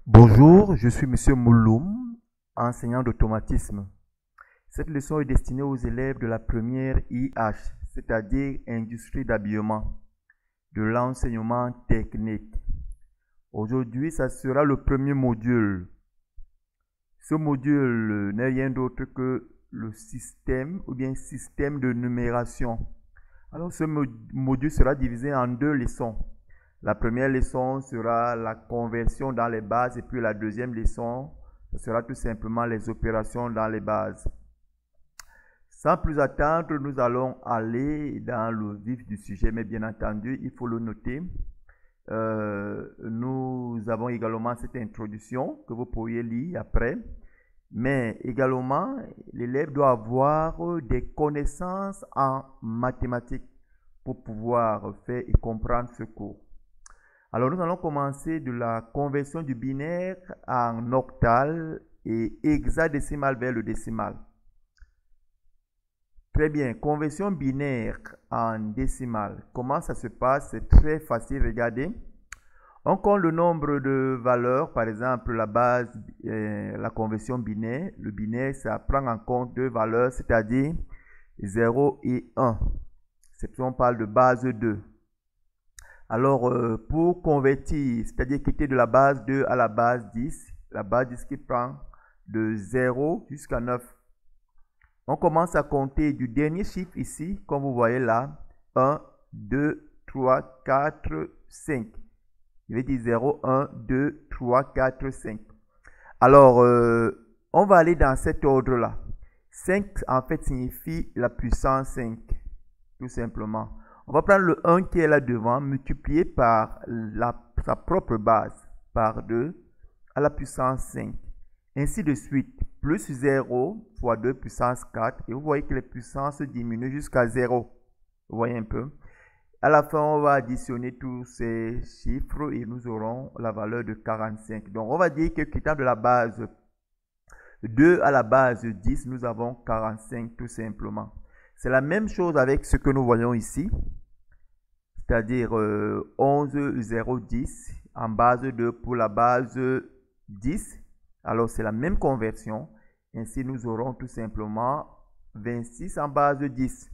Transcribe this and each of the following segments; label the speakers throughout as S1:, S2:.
S1: Bonjour, je suis Monsieur Mouloum, enseignant d'automatisme. Cette leçon est destinée aux élèves de la première IH, c'est-à-dire Industrie d'habillement, de l'enseignement technique. Aujourd'hui, ça sera le premier module. Ce module n'est rien d'autre que le système ou bien système de numération. Alors, ce module sera divisé en deux leçons. La première leçon sera la conversion dans les bases et puis la deuxième leçon, ce sera tout simplement les opérations dans les bases. Sans plus attendre, nous allons aller dans le vif du sujet, mais bien entendu, il faut le noter. Nous avons également cette introduction que vous pourriez lire après, mais également, l'élève doit avoir des connaissances en mathématiques pour pouvoir faire et comprendre ce cours. Alors, nous allons commencer de la conversion du binaire en octal et hexadécimal vers le décimal. Très bien, conversion binaire en décimal. Comment ça se passe? C'est très facile, regardez. On compte le nombre de valeurs, par exemple la base, la conversion binaire. Le binaire, ça prend en compte deux valeurs, c'est-à-dire 0 et 1. C'est on parle de base 2. Alors, pour convertir, c'est-à-dire quitter de la base 2 à la base 10, la base 10 qui prend de 0 jusqu'à 9. On commence à compter du dernier chiffre ici, comme vous voyez là, 1, 2, 3, 4, 5. Je vais dire 0, 1, 2, 3, 4, 5. Alors, on va aller dans cet ordre-là. 5, en fait, signifie la puissance 5, tout simplement. On va prendre le 1 qui est là devant, multiplié par sa propre base, par 2, à la puissance 5. Ainsi de suite, plus 0 fois 2 puissance 4. Et vous voyez que les puissances diminuent jusqu'à 0. Vous voyez un peu. À la fin, on va additionner tous ces chiffres et nous aurons la valeur de 45. Donc, on va dire que quittant de la base 2 à la base 10, nous avons 45 tout simplement. C'est la même chose avec ce que nous voyons ici, c'est-à-dire 11, 0, 10 en base 2 pour la base 10. Alors, c'est la même conversion. Ainsi, nous aurons tout simplement 26 en base 10.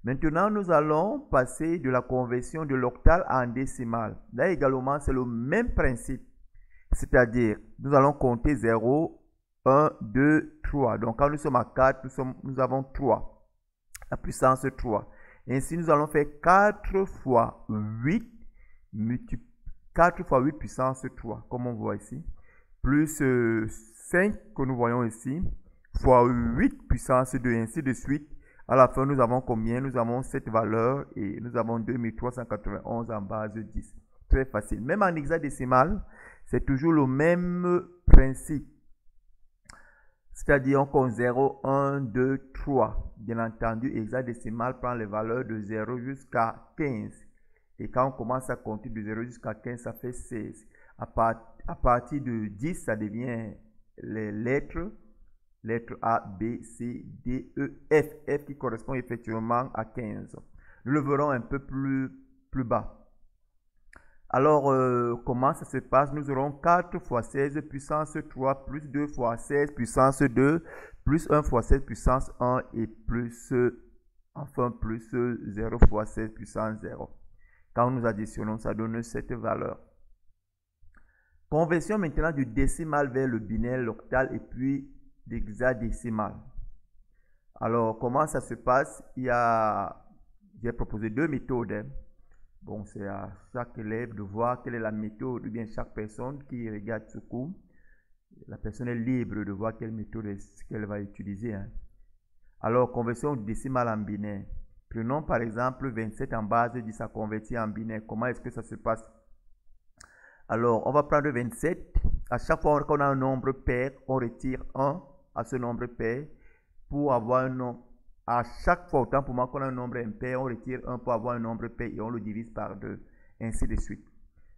S1: Maintenant, nous allons passer de la conversion de l'octal en décimal. Là également, c'est le même principe. C'est-à-dire, nous allons compter 0, 1, 2, 3. Donc, quand nous sommes à 4, nous avons 3. La puissance 3. Ainsi, nous allons faire 4 fois 8, 4 fois 8 puissance 3, comme on voit ici, plus 5 que nous voyons ici, fois 8 puissance 2, ainsi de suite. À la fin, nous avons combien? Nous avons cette valeur et nous avons 2391 en base 10. Très facile. Même en hexadécimal, c'est toujours le même principe. C'est-à-dire, on compte 0, 1, 2, 3. Bien entendu, hexadécimal prend les valeurs de 0 jusqu'à 15. Et quand on commence à compter de 0 jusqu'à 15, ça fait 16. À partir de 10, ça devient les lettres. Lettres A, B, C, D, E, F. F qui correspond effectivement à 15. Nous le verrons un peu plus bas. Alors, comment ça se passe? Nous aurons 4 fois 16 puissance 3 plus 2 fois 16 puissance 2 plus 1 fois 16 puissance 1 et plus, enfin, plus 0 fois 16 puissance 0. Quand nous additionnons, ça donne cette valeur. Conversion maintenant du décimal vers le binaire, l'octal et puis l'hexadécimal. Alors, comment ça se passe? J'ai proposé deux méthodes. Hein. Bon, c'est à chaque élève de voir quelle est la méthode, ou bien chaque personne qui regarde ce cours. La personne est libre de voir quelle méthode qu'elle va utiliser. Hein. Alors, conversion décimale en binaire. Prenons par exemple 27 en base 10 à convertir en binaire. Comment est-ce que ça se passe? Alors, on va prendre 27. À chaque fois qu'on a un nombre pair, on retire 1 à ce nombre pair pour avoir un nombre. À chaque fois, autant pour moi qu'on a un nombre impair, on retire 1 pour avoir un nombre pair et on le divise par 2, ainsi de suite.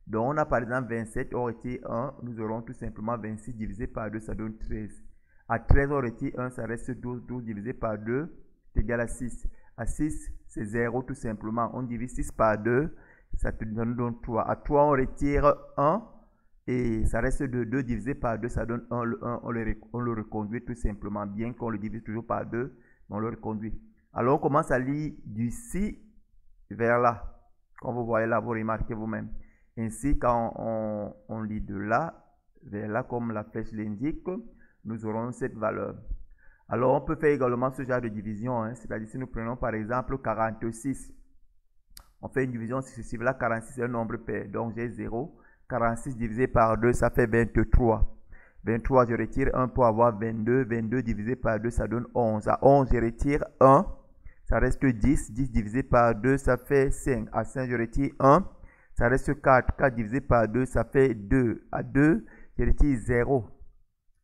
S1: Donc, on a par exemple 27, on retire 1, nous aurons tout simplement 26 divisé par 2, ça donne 13. À 13, on retire 1, ça reste 12, 12 divisé par 2, c'est égal à 6. À 6, c'est 0 tout simplement. On divise 6 par 2, ça te donne donc 3. À 3, on retire 1 Et ça reste de 2 divisé par 2, ça donne 1. Le 1, on le reconduit tout simplement, bien qu'on le divise toujours par 2, mais on le reconduit. Alors on commence à lire d'ici vers là. Comme vous voyez là, vous remarquez vous-même. Ainsi, quand on lit de là vers là, comme la flèche l'indique, nous aurons cette valeur. Alors on peut faire également ce genre de division, hein, c'est-à-dire si nous prenons par exemple 46, on fait une division successive. Là, 46 est un nombre pair, donc j'ai 0. 46 divisé par 2, ça fait 23. 23, je retire 1 pour avoir 22. 22 divisé par 2, ça donne 11. À 11, je retire 1, ça reste 10. 10 divisé par 2, ça fait 5. À 5, je retire 1, ça reste 4. 4 divisé par 2, ça fait 2. À 2, je retire 0.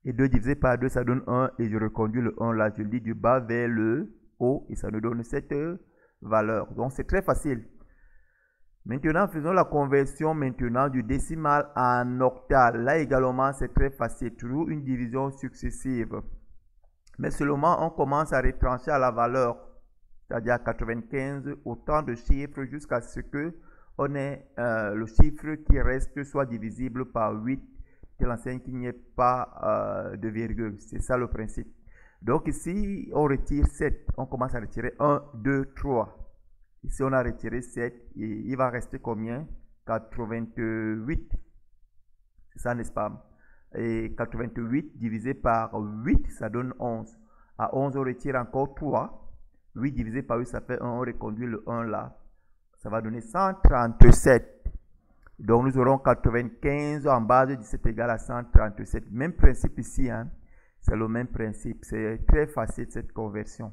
S1: Et 2 divisé par 2, ça donne 1. Et je reconduis le 1 là. Je lis du bas vers le haut. Et ça nous donne cette valeur. Donc, c'est très facile. Maintenant, faisons la conversion maintenant du décimal en octal. Là également, c'est très facile. Toujours une division successive. Mais seulement, on commence à retrancher à la valeur. C'est-à-dire à 95, autant de chiffres jusqu'à ce que on ait le chiffre qui reste soit divisible par 8, tel enseigne qu'il n'y ait pas de virgule. C'est ça le principe. Donc ici, on retire 7. On commence à retirer 1, 2, 3. Ici, on a retiré 7. Et il va rester combien? 88. C'est ça, n'est-ce pas? Et 88 divisé par 8, ça donne 11. À 11, on retire encore 3. 8 divisé par 8, ça fait 1. On reconduit le 1 là. Ça va donner 137. Donc, nous aurons 95 en base de 17 égale à 137. Même principe ici, hein. C'est le même principe. C'est très facile cette conversion.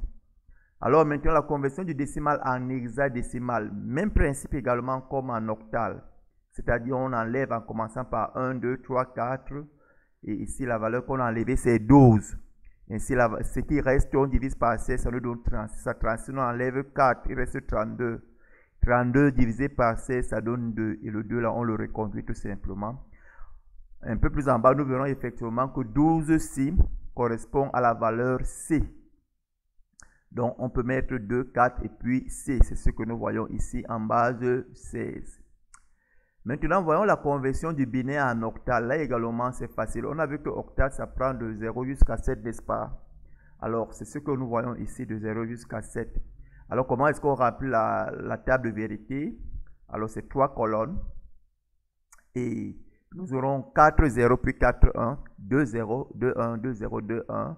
S1: Alors, maintenant, la conversion du décimal en hexadécimal. Même principe également comme en octal. C'est-à-dire, on enlève en commençant par 1, 2, 3, 4. Et ici, la valeur qu'on a enlevée, c'est 12. Ainsi, ce qui reste, on divise par 16, ça nous donne 36. Ça 36, on enlève 4, il reste 32. 32 divisé par 16, ça donne 2. Et le 2, là, on le reconduit tout simplement. Un peu plus en bas, nous verrons effectivement que 12 correspond à la valeur C. Donc, on peut mettre 2, 4 et puis C. C'est ce que nous voyons ici en base 16. Maintenant, voyons la conversion du binaire en octal. Là également, c'est facile. On a vu que octal, ça prend de 0 jusqu'à 7, n'est-ce pas? Alors, c'est ce que nous voyons ici, de 0 jusqu'à 7. Alors, comment est-ce qu'on remplit la table de vérité? Alors, c'est 3 colonnes. Et nous aurons 4 0 puis 4 1, 2 0, 2 1, 2 0, 2 1,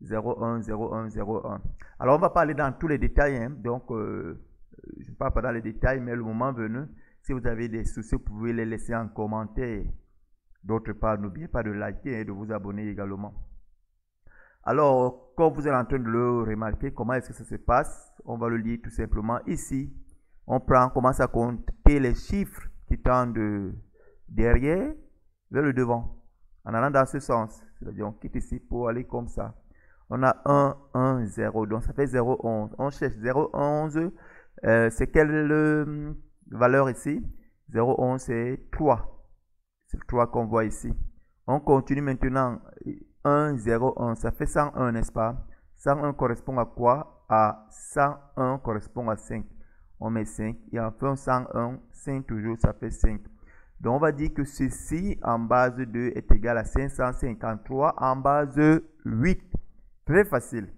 S1: 0 1, 0 1, 0 1. Alors, on va pas aller dans tous les détails. Hein. Donc, je ne parle pas dans les détails, mais le moment venu, si vous avez des soucis, vous pouvez les laisser en commentaire. D'autre part, n'oubliez pas de liker et de vous abonner également. Alors, comme vous êtes en train de le remarquer, comment est-ce que ça se passe? On va le lire tout simplement ici. On commence à compter les chiffres qui tendent de derrière vers le devant, en allant dans ce sens. C'est-à-dire, on quitte ici pour aller comme ça. On a 1, 1, 0, donc ça fait 0, 11. On cherche 0, 11. C'est quelle valeur ici? 0, 11, c'est 3. C'est le 3 qu'on voit ici. On continue maintenant. 1, 0, 1, ça fait 101, n'est-ce pas? 101 correspond à quoi? À 101 correspond à 5. On met 5. Et enfin 101, 5 toujours, ça fait 5. Donc on va dire que ceci en base 2 est égal à 553 en base 8. Très facile.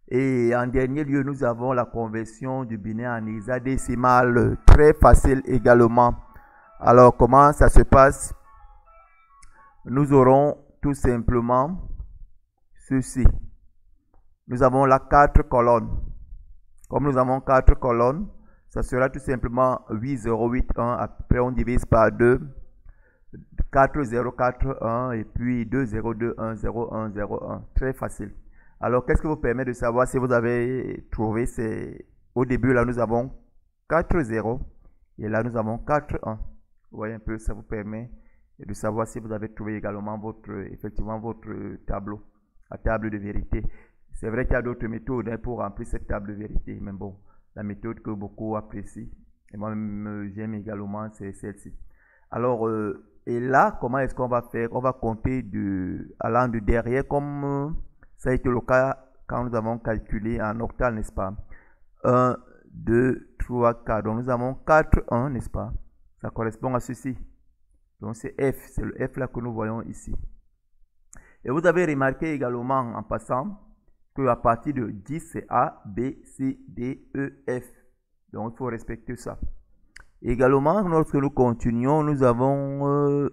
S1: Et en dernier lieu, nous avons la conversion du binaire en hexadécimal. Très facile également. Alors, comment ça se passe? Nous aurons tout simplement ceci. Nous avons là 4 colonnes. Comme nous avons 4 colonnes, ça sera tout simplement 8, 0, 8, 1. Après, on divise par 2. 4, 0, 4, 1. Et puis 2, 0, 2, 1, 0, 1, 0, 1. Très facile. Alors, qu'est-ce qui vous permet de savoir si vous avez trouvé? Au début, là, nous avons 4, 0. Et là, nous avons 4, 1. Vous voyez un peu, ça vous permet de savoir si vous avez trouvé également effectivement votre tableau, la table de vérité. C'est vrai qu'il y a d'autres méthodes pour remplir cette table de vérité. Mais bon, la méthode que beaucoup apprécient, et moi-même j'aime également, c'est celle-ci. Alors, et là, comment est-ce qu'on va faire? On va compter allant de derrière, comme ça a été le cas quand nous avons calculé en octal, n'est-ce pas? 1, 2, 3, 4. Donc nous avons 4, 1, n'est-ce pas? Ça correspond à ceci. Donc c'est F, c'est le F là que nous voyons ici. Et vous avez remarqué également en passant qu'à partir de 10, c'est A, B, C, D, E, F. Donc il faut respecter ça. Également, lorsque nous continuons, nous avons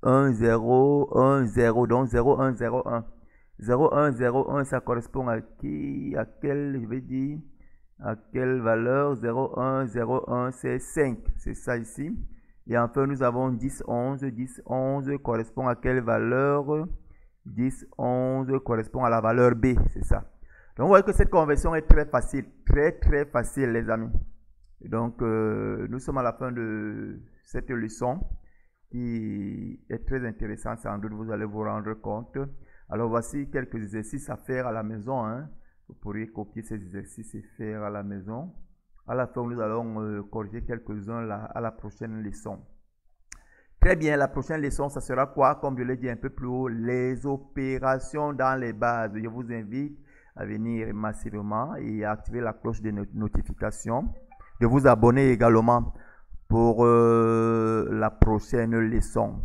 S1: 1, 0, 1, 0, donc 0, 1, 0, 1. 0, 1, 0, 1, ça correspond à qui, à quelle, je vais dire, à quelle valeur? 0, 1, 0, 1, c'est 5, c'est ça ici. Et enfin, nous avons 10, 11, 10, 11 correspond à quelle valeur? 10, 11 correspond à la valeur B, c'est ça. Donc, vous voyez que cette conversion est très facile, très facile, les amis. Donc, nous sommes à la fin de cette leçon qui est très intéressante, sans doute vous allez vous rendre compte. Alors, voici quelques exercices à faire à la maison. Hein. Vous pourriez copier ces exercices et faire à la maison. À la fin, nous allons corriger quelques-uns à la prochaine leçon. Très bien, la prochaine leçon, ça sera quoi? Comme je l'ai dit un peu plus haut, les opérations dans les bases. Je vous invite à venir massivement et à activer la cloche de notification. De vous abonner également pour la prochaine leçon.